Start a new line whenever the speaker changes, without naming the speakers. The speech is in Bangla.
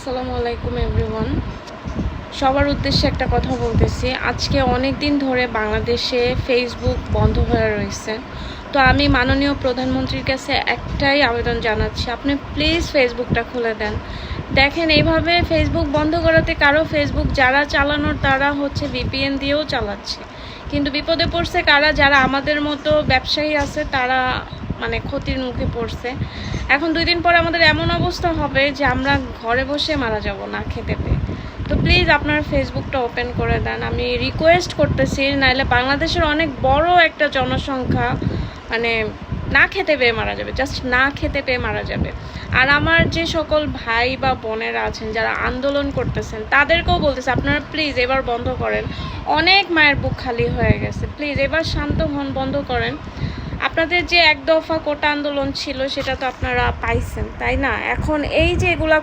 আসসালামু আলাইকুম এভরিওয়ান। সবার উদ্দেশ্যে একটা কথা বলতেছি। আজকে অনেক দিন ধরে বাংলাদেশে ফেসবুক বন্ধ হয়ে রয়েছে। তো আমি মাননীয় প্রধানমন্ত্রীর কাছে একটাই আবেদন জানাচ্ছি, আপনি প্লিজ ফেসবুকটা খুলে দেন। দেখেন, এইভাবে ফেসবুক বন্ধ করাতে কারো ফেসবুক যারা চালানোর তারা হচ্ছে ভিপিএন দিয়েও চালাচ্ছে, কিন্তু বিপদে পড়ছে কারা, যারা আমাদের মতো ব্যবসায়ী আছে তারা মানে ক্ষতির মুখে পড়ছে। এখন 2 দিন পর আমাদের এমন অবস্থা হবে যে আমরা ঘরে বসে মারা যাব না খেতে পেয়ে। তো প্লিজ আপনারা ফেসবুকটা ওপেন করে দেন, আমি রিকোয়েস্ট করতেছি। নাহলে বাংলাদেশের অনেক বড় একটা জনসংখ্যা মানে না খেতে পেয়ে মারা যাবে, জাস্ট না খেতে পেয়ে মারা যাবে। আর আমার যে সকল ভাই বা বোনেরা আছেন যারা আন্দোলন করতেছেন তাদেরকেও বলতেছে, আপনারা প্লিজ এবার বন্ধ করেন। অনেক মায়ের বুক খালি হয়ে গেছে, প্লিজ এবার শান্ত হন, বন্ধ করেন। আপনাদের যে এক দফা কোটা আন্দোলন ছিল সেটা তো আপনারা পাইছেন, তাই না? এখন এই যে এগুলা